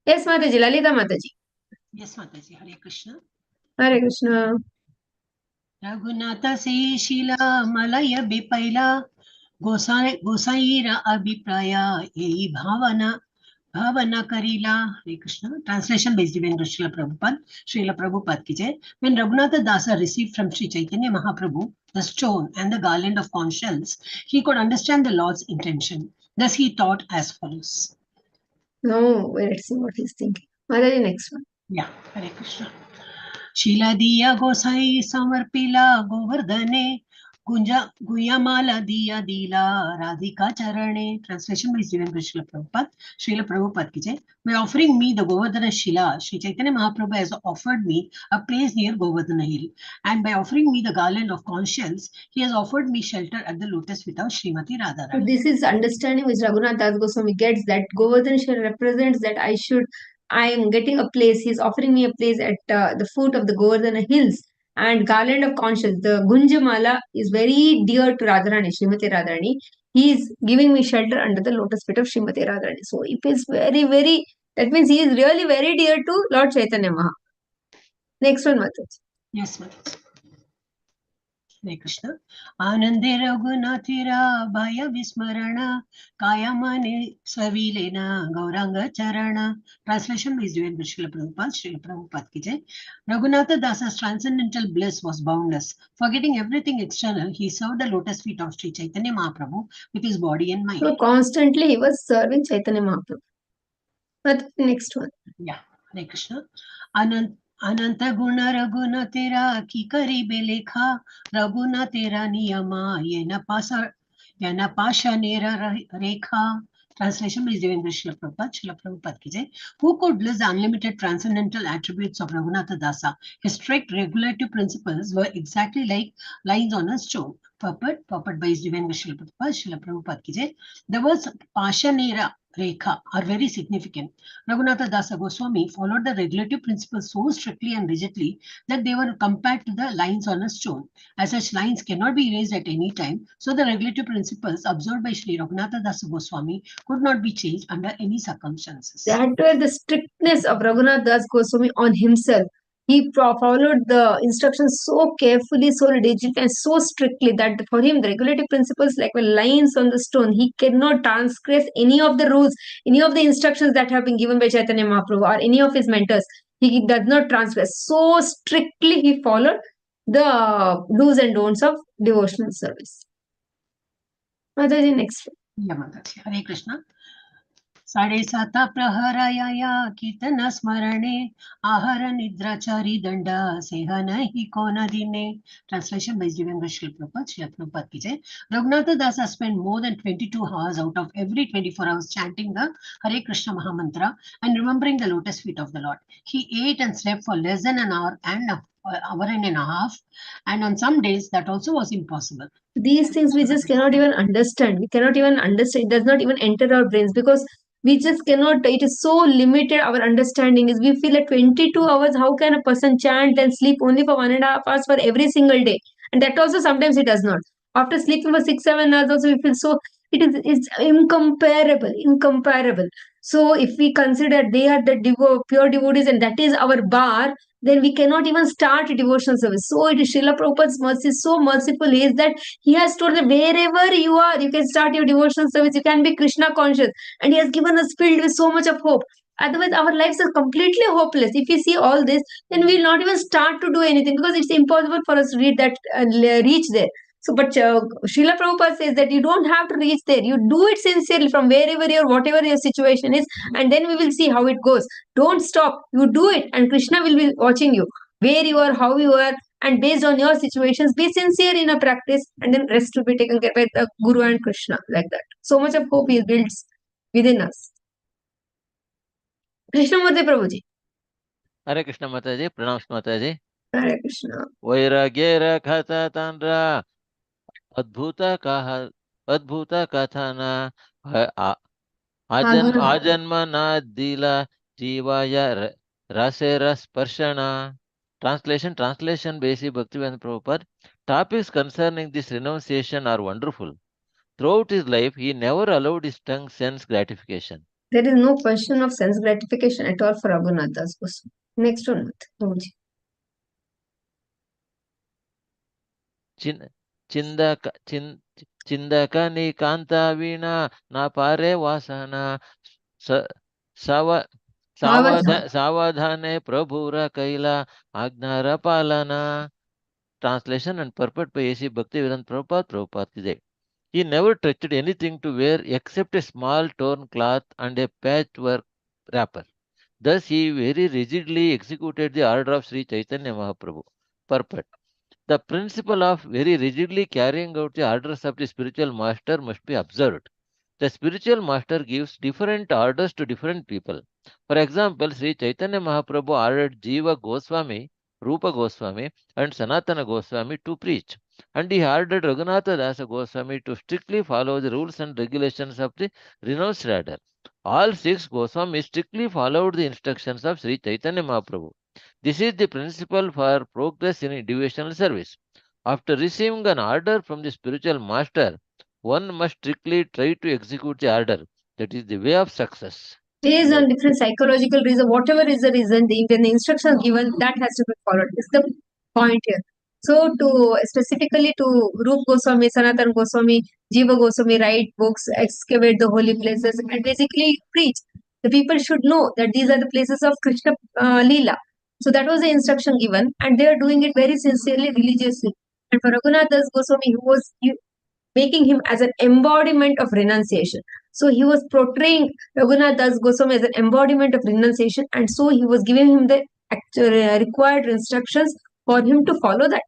Yes, Mataji, Lalita Mataji. Yes, Mataji. Hare Krishna. Hare Krishna. Raghunath से शिला Malay बिपैला गोसाईरा अभिप्राय यही भावना Karila. Hare Krishna. Translation by Divine Srila Prabhupada. Srila Prabhupada ki jai. When Raghunatha Dasa received from Sri Chaitanya Mahaprabhu the stone and the garland of conch shells, he could understand the Lord's intention. Thus he taught as follows. No, let's see what he's thinking. Mataji, next one. Yeah, Hare Krishna. शिला दिया गोसाई समर्पिला गोवर्धने गुयमाला दिया दिला राधिका चरणे. Translation by Divine Srila Prabhupada. Srila Prabhupada ki jai. By offering me the Govardhana Shila, Sri Chaitanya Mahaprabhu has offered me a place near Govardhana Hill. And by offering me the garland of conch shells, he has offered me shelter at the lotus feet of Srimati Radharani. So this is understanding which Raghunath Das Goswami gets, that Govardhan Shila represents that I am getting a place. He's offering me a place at the foot of the Govardhana hills. And garland of conscience, the Gunjamala, is very dear to Radharani, Srimati Radharani. He is giving me shelter under the lotus feet of Srimati Radharani. So it is very, very, that means he is really very dear to Lord Chaitanya Maha. Next one, Mataji. Yes, Mataji. Hare Krishna. Anande Raghunathira Bhaya Vismarana Kaya Mane Swavilena Gauranga Charana. Translation by Divine Srila Prabhupada. Srila Prabhupada ki jai. Raghunatha Dasa's transcendental bliss was boundless. Forgetting everything external, he served the lotus feet of Sri Chaitanya Mahaprabhu with his body and mind. So constantly he was serving Chaitanya Mahaprabhu. But next one. Yeah, Hare Krishna. अनंत गुण रघुन तेरा की करी बेलेखा रघुन तेरा नियमा ये न पाशा नेरा रेखा. Translation by Devendra Srila Prabhupada. Srila Prabhupada ki jai. Who could list the unlimited transcendental attributes of Raghunatha Dasa? His strict regulative principles were exactly like lines on a stone. Purport by Devendra Srila Prabhupada. Srila Prabhupada ki jai. The words Pasha Nera Rekha are very significant. Raghunatha Dasa Goswami followed the regulative principles so strictly and rigidly that they were compared to the lines on a stone. As such, lines cannot be erased at any time, so the regulative principles observed by Sri Raghunatha Dasa Goswami could not be changed under any circumstances. That were the strictness of Raghunath Das Goswami on himself. He followed the instructions so carefully, so rigidly, and so strictly that for him, the regulative principles like lines on the stone, he cannot transgress any of the rules, any of the instructions that have been given by Chaitanya Mahaprabhu or any of his mentors. He does not transgress. So strictly he followed the do's and don'ts of devotional service. Mataji, next. Yeah, Mataji. Hare Krishna. 7:30 प्रहराया कीर्तन स्मरणे आहर निद्राचारी दंड सेह नहीं कोन दिने. Translation by Devendra Srila Prabhupada. Srila Prabhupada ki jai. Raghunatha Dasa spent more than 22 hours out of every 24 hours chanting the Hare Krishna Mahamantra and remembering the lotus feet of the Lord. He ate and slept for less than an hour and a half, and on some days that also was impossible. These things we just cannot even understand. We cannot even understand. It does not even enter our brains because we just cannot. It is so limited. Our understanding is, we feel at 22 hours, how can a person chant and sleep only for 1.5 hours for every single day? And that also sometimes he does not. After sleeping for 6-7 hours also, we feel so. It's incomparable. So if we consider they are the pure devotees and that is our bar, then we cannot even start a devotional service. So it is Srila Prabhupada's mercy, so merciful is that he has told that wherever you are, you can start your devotional service. You can be Krishna conscious. And he has given us filled with so much of hope. Otherwise, our lives are completely hopeless. If we see all this, then we will not even start to do anything because it's impossible for us to reach there. So, but Srila Prabhupada says that you don't have to reach there. You do it sincerely from wherever whatever your situation is, and then we will see how it goes. Don't stop. You do it, and Krishna will be watching you. Where you are, how you are, and based on your situations, be sincere in a practice, and then rest will be taken care by the Guru and Krishna, like that. So much of hope he builds within us. Krishnamurti Prabhuji. Hare Krishna Mataji, pranams Mataji. Hare Krishna. Vairagyera khatha tandra adbhuta kathana ajanmana dila jivaya rasera sparshana. Translation Basic Bhaktivedanta Prabhupada. Topics concerning this renunciation are wonderful. Throughout his life, he never allowed his tongue sense gratification. There is no question of sense gratification at all for Raghunath Das Goswami. Next one, Prabhuji. Chin, Chindaka ni kanta vina na pare vasana sava savadhane prabhura kaila agnara palana. Translation and purport by A.C. Bhaktivedanta Prabhupada ki jai. He never touched anything to wear except a small torn cloth and a patchwork wrapper. Thus, he very rigidly executed the order of Sri Chaitanya Mahaprabhu. Purport. The principle of very rigidly carrying out the orders of the spiritual master must be observed. The spiritual master gives different orders to different people. For example, Sri Chaitanya Mahaprabhu ordered Jiva Goswami, Rupa Goswami, and Sanatana Goswami to preach, and he ordered Raghunatha Dasa Goswami to strictly follow the rules and regulations of the renounced order. All six Goswamis strictly followed the instructions of Sri Chaitanya Mahaprabhu. This is the principle for progress in devotional service. After receiving an order from the spiritual master, one must strictly try to execute the order. That is the way of success. Based on different psychological reason, whatever is the reason, when the instruction given, that has to be followed. Is the point here. So, to specifically to Rup Goswami, Sanatan Goswami, Jiva Goswami write books, excavate the holy places, and basically preach. The people should know that these are the places of Krishna Lila. So that was the instruction given, and they are doing it very sincerely, religiously. And for Raghunath Das Goswami, who was making him as an embodiment of renunciation. So he was portraying Raghunath Das Goswami as an embodiment of renunciation, and so he was giving him the required instructions for him to follow that.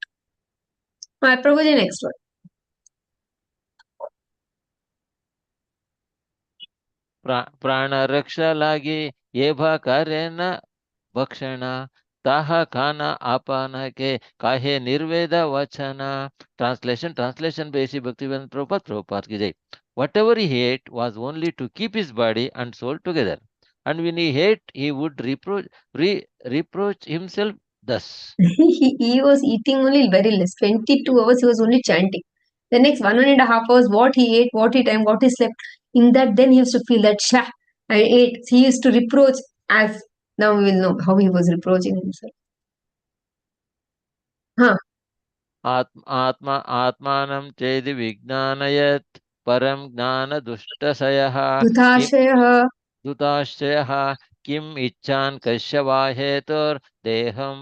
Prabhuji, next one. ಪ್ರಾಣ ರಕ್ಷಲಾಗಿ ಏಭ ಕರೆನ ಭಕ್ಷಣ ತಾಹ ಖಾನ ಆಪಾನಕೆ ಕಾಹೆ ನಿರ್ವೇದ ವಚನ. Translation by A.C. Bhaktivedanta Prabhupada ki jai. Whatever he ate was only to keep his body and soul together, and when he ate, he would reproach himself thus. He was eating only very less. 22 hours he was only chanting. The next 1.5 hours, what he ate, what he time, what he slept. In that, then he used to feel that, I ate. He used to reproach, as now we will know how he was reproaching himself. आत्मानं चेदि विज्ञानयत् परं ज्ञानदुष्टशयः दुताश्रयः किम् इच्छान् कश्यवा हेतुर्देहं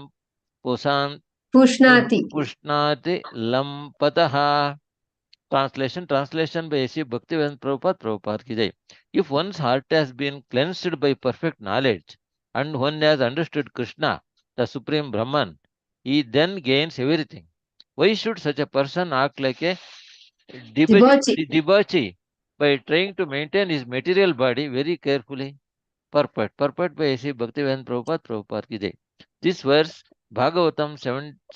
पुष्णाति लम्पतः. Translation by A.C. Bhaktivedanta Prabhupada ki jai. If one's heart has been cleansed by perfect knowledge and one has understood Krishna, the Supreme Brahman, he then gains everything. Why should such a person act like a debauchee by trying to maintain his material body very carefully? Purport by A.C. Bhaktivedanta Prabhupada ki jai. This verse, Bhagavatam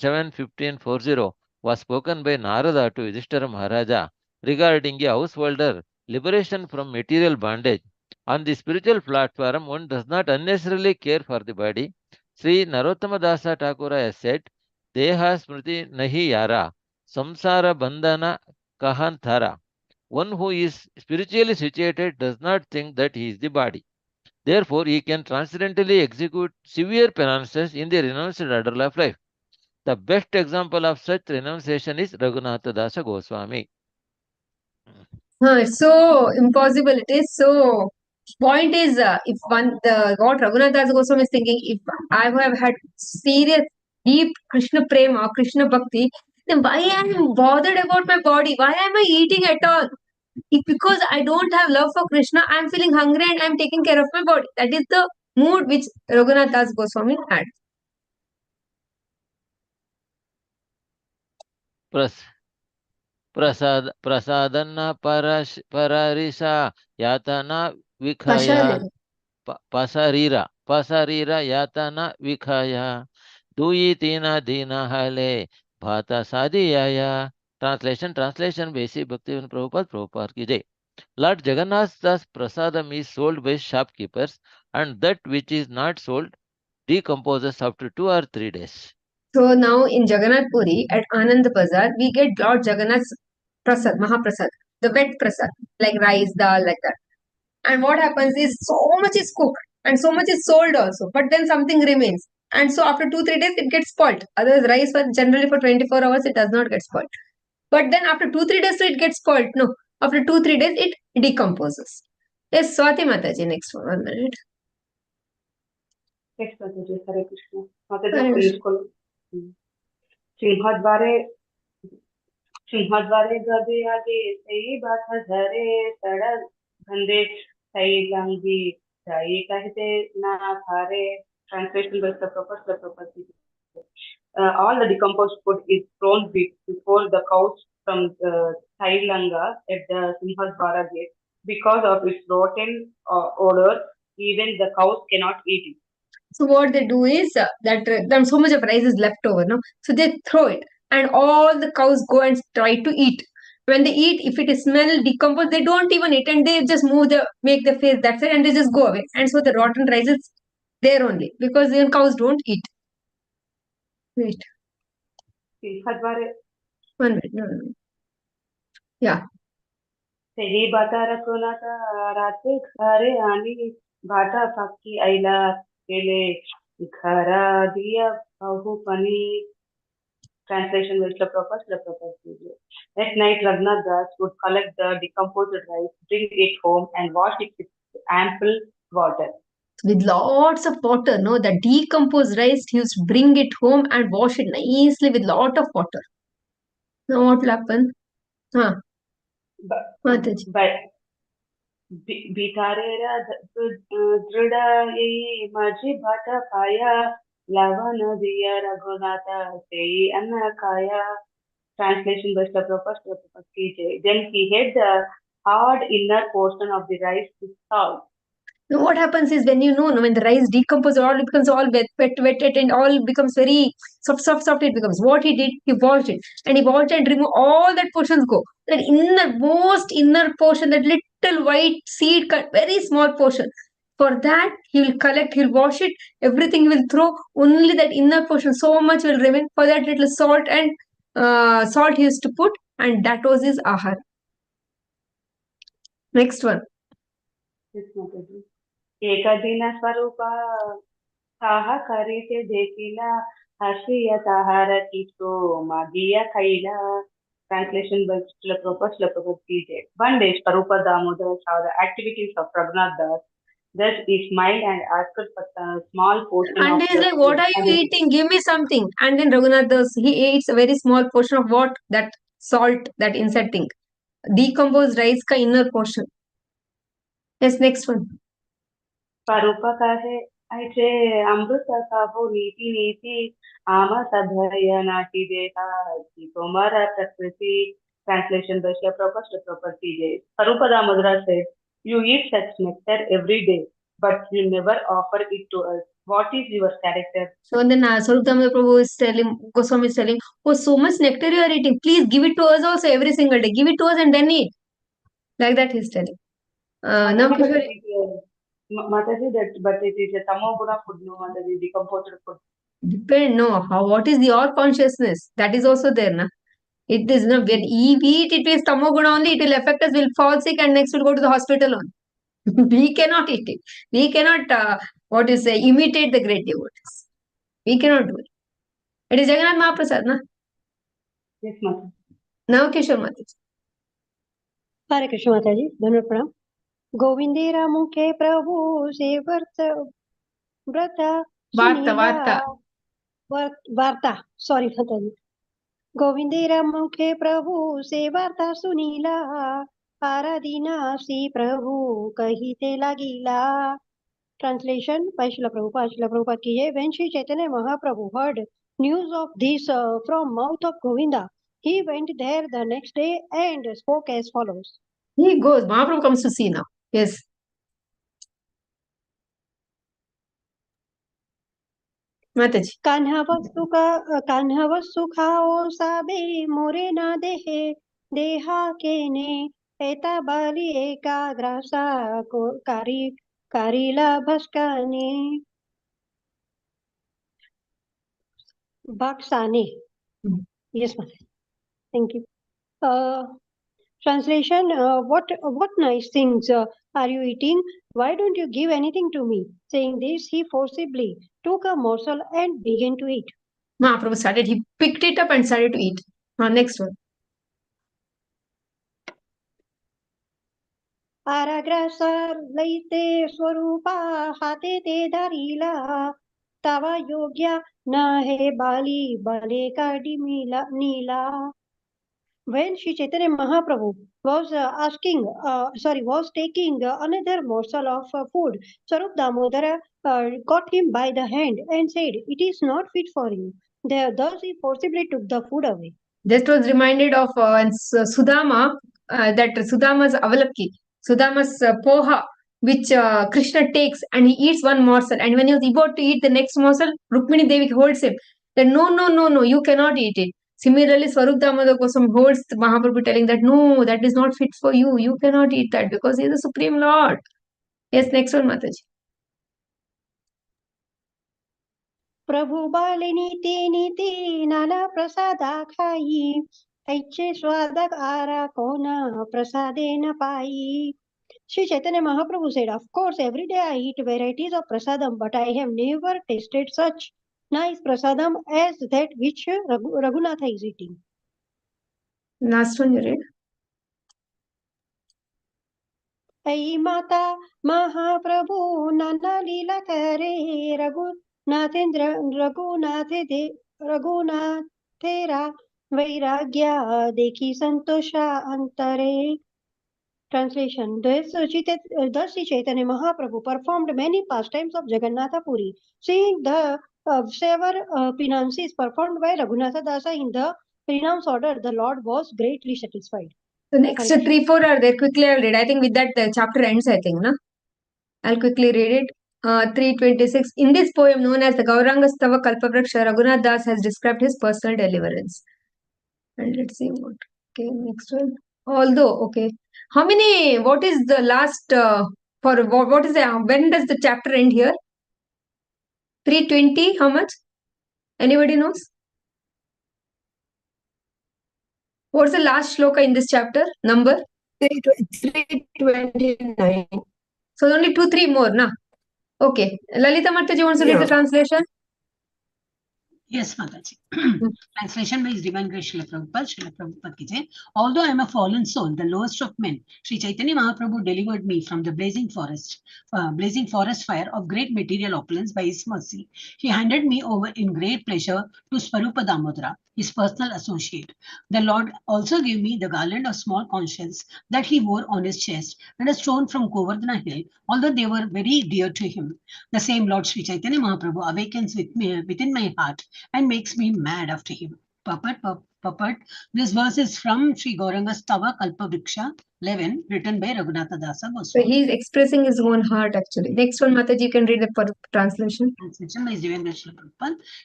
7:15-40, was spoken by Narada to Yudhishthira Maharaja regarding a householder liberation from material bondage. On the spiritual platform, one does not unnecessarily care for the body. Sri Narottama Dasa Thakura has said, Deha Smriti Nahi Yara, Samsara Bandhana Kahantara. One who is spiritually situated does not think that he is the body. Therefore, he can transcendentally execute severe penances in the renounced order of life. The best example of such renunciation is Raghunatha Dasa Goswami. It's so impossible. It is so. Point is, if what Raghunath Das Goswami is thinking, if I have had serious, deep Krishna prema or Krishna bhakti, then why am I bothered about my body? Why am I eating at all? If because I don't have love for Krishna, I am feeling hungry and I am taking care of my body. That is the mood which Raghunath Das Goswami had. Prasadana pararisa yatana vikhaya pasarira yatana vikhaya duyitina dina hale bhata sadiyaya. Translation by A.C. Bhaktivedanta Prabhupada ki jai. Lord Jagannath Das prasadam is sold by shopkeepers, and that which is not sold decomposes after 2 or 3 days. So now in Jagannath Puri at Anand Bazar, we get Lord Jagannath's prasad, Mahaprasad, the wet prasad, like rice, dal, like that. And what happens is so much is cooked and so much is sold also, but then something remains. And so after 2-3 days, it gets spoiled. Otherwise, rice for generally for 24 hours, it does not get spoiled. But then after 2-3 days, it gets spoiled. No, after 2-3 days, it decomposes. Yes, Swati Mataji, next one minute. Next Mataji, Hare Krishna. Mataji, Hare please Krishna. call. सिंहद्वारे गदे आगे सही बात हजारे सड़क धंधे सही लंगी जाई कहते ना खारे. Translation by Prabhupada. All the decomposed food is thrown before the cows from the Sailanga at the Simhadwara gate. Because of its rotten odor, even the cows cannot eat it. So what they do is that so much of rice is left over, no? So they throw it, and all the cows go and try to eat. When they eat, if it is smell decomposed, they don't even eat, and they just make the face that's it, and they just go away. And so the rotten rice is there only because the cows don't eat. Wait, Simhadware 1 minute. No. Yeah. सही बाता रखो ना था राते घरे आनी बाटा पक्की आइला केले घरा दिया बहु पनी. Translation by Prabhupada. At night, Raghunath Das would collect the decomposed rice, bring it home, and wash it with ample water. With lots of water, no, the decomposed rice, he used to bring it home and wash it nicely with lot of water. Now what will happen? Mataji. बितारेरा दृढ़ ये माझी भाटा पाया लवन दिया रघुनाथा से अन्न खाया. Translation by Prabhupada. Then he hid the hard inner portion of the rice with salt. Now what happens is when when the rice decomposes, it becomes all wet, and all becomes very soft. It becomes. What he did, he washed it, and he washed and removed all that portions go. That most inner portion, that little white seed cut, very small portion. For that, he will collect, he'll wash it, everything will throw, only that inner portion, so much will remain. For that little salt and salt he used to put, and that was his ahar. Next one. एकदिन स्वरूप साहा करीते देखिला हसिया ताहार किसो मागिया खैला. Translation by Prabhupada. One day, Swarupa Damodar saw the activities of Raghunath Das. Thus, he smiled and asked for a small portion And of he's the like, what are you eating? Give me something. And then Raghunath does, he eats a very small portion of what? That salt, that insect thing. Decomposed rice ka inner portion. Yes, next one. Swarupa kahe aise amruta sabo niti ama sadhaya nati deha ki tomara prakriti. Translation by Prabhupada. Swarupa Damodara said, you eat such nectar every day, but you never offer it to us. What is your character? So then Swarup Damodar Prabhu is telling, Goswami is telling, oh, so much nectar you are eating. Please give it to us also every single day. Give it to us and then eat. Like that he's telling. Now, Kishore. Mataji, but it is a tamoguna food, no Mataji, decomposed food. Depend, no. What is your consciousness? That is also there, na? It is not when we eat, it is tamoguna only, it will affect us, we'll fall sick and next we'll go to the hospital on. We cannot eat it. We cannot, imitate the great devotees. We cannot do it. It is Jagannath Mahaprasad, na? Yes, Mataji. Now Kishore Mataji. हरे कृष्ण माता जी धन्यवाद प्रणाम. गोविंदेरा मुखे प्रभु से व्रत वार्ता sorry माता जी. गोविंदेरा मुखे प्रभु से वार्ता सुनीला आराधीना सी प्रभु कहिते लागिला. Translation by Srila Prabhupada ki jai. When Sri Chaitanya Mahaprabhu heard news of this from mouth of Govinda, he went there the next day and spoke as follows. He goes. Mahaprabhu comes to see now. Yes. Mataji. Kanha वस्तु खाओ साबे मोरे ना देहे देहा के ने एता बाली एकाग्रासा को कारीला भस्काने. Baksane. Hmm. Yes, Mother. Thank you. Translation, what nice things are you eating? Why don't you give anything to me? Saying this, he forcibly took a morsel and began to eat. Mahaprabhu started, he picked it up and started to eat. Next one. आराग्रासार लईते स्वरूपा हाते ते धरिला तवा योग्य न हे बाली बले काडी नीला. When Sri Chaitanya Mahaprabhu was was taking another morsel of food, Swarup Damodara caught him by the hand and said, "It is not fit for you." Thus he forcibly took the food away. Just was reminded of Sudama, that Sudama's avalakki, Sudama's poha, which Krishna takes and he eats one morsel. And when he was about to eat the next morsel, Rukmini Devi holds him. Then no, you cannot eat it. Similarly, Swarup Damodar Goswami holds Mahaprabhu telling that no, that is not fit for you. You cannot eat that because he is the Supreme Lord. Yes, next one, Mataji. प्रभु बाले नीति नीति नाना प्रसादा खाई ऐचे स्वादक आरा कोना prasade na pai. Sri Chaitanya Mahaprabhu said, "Of course, every day I eat varieties of prasadam, but I have never tasted such nice prasadam as that which Raghunatha is eating." Last one, you read. ऐ माता महाप्रभु नाना लीला करे रघुनाथेरा वैराग्या देखी संतोषा अंतरे. Translation. Thus Sri Chaitanya Mahaprabhu performed many pastimes of Jagannatha Puri. Seeing the several penances performed by Raghunatha Dasa in the prenounced order, the Lord was greatly satisfied. The next 3-4 are there. Quickly I'll read. I think with that the chapter ends, I think. No? I'll quickly read it. 326. In this poem known as the Gauranga Stava Kalpavraksha, Raghunath Das has described his personal deliverance. And let's see what. Okay, next one. Although, okay. How many, what is the last, what is the, when does the chapter end here? 320, how much? Anybody knows? What's the last shloka in this chapter? Number? 329. So only 2-3 more, na? Okay. Lalita Mataji wants to read the translation? Yes, Mataji. Translation by His Divine Grace Srila Prabhupada ki jai. Although I am a fallen soul, the lowest of men, Sri Chaitanya Mahaprabhu delivered me from the blazing forest fire of great material opulence by his mercy. He handed me over in great pleasure to Swarupa Damodara, his personal associate. The Lord also gave me the garland of small conches that he wore on his chest and a stone from Govardhana hill, although they were very dear to him. The same Lord Sri Chaitanya Mahaprabhu awakens within my heart and makes me mad after him. Purport. This verse is from Sri Gauranga Stava Kalpavriksha 11, written by Raghunatha Dasa So Goswami. he is expressing his own heart actually. Next one, Mataji, you can read the translation. Translation by His Divine Grace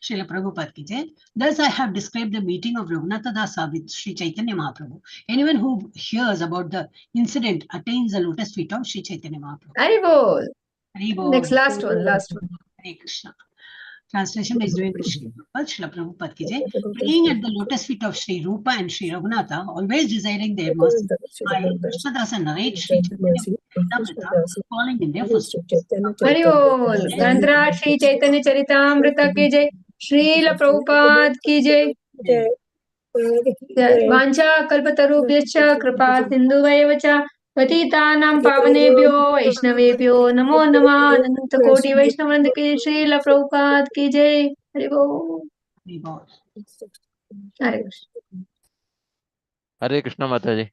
Srila Prabhupada ki jai. Thus I have described the meeting of Raghunatha Dasa with Sri Chaitanya Mahaprabhu. Anyone who hears about the incident attains the lotus feet of Sri Chaitanya Mahaprabhu. Haribol. Haribol. Next, last one. Hare Krishna. Translation by His Divine Grace Srila Prabhupada ki jai. Praying at the lotus feet of Sri Rupa and Sri Raghunatha, always desiring their mercy, I, Krishnadasa, narrate Sri Chaitanya falling in their footsteps. Haribol. Gandhra Sri Chaitanya Charitamrita ki jai. Srila Prabhupada ki jai. Vancha kalpatarubhyascha kripa sindhuvaiva cha पतितानां पावनेभ्यो वैष्णवेभ्यो नमो नमः अनंत कोटि वैष्णव वृंद की श्रील प्रभुपाद की जय. हरि बोल. हरे Krishna. Hare Krishna Mataji.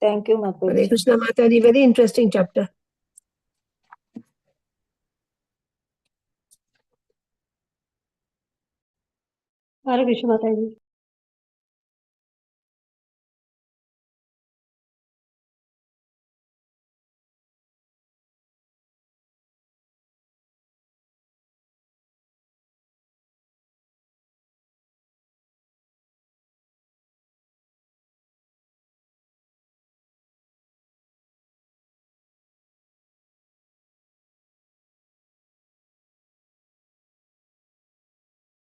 Thank you, Mataji. Hare Krishna Mataji, very interesting chapter. Hare Krishna Mataji.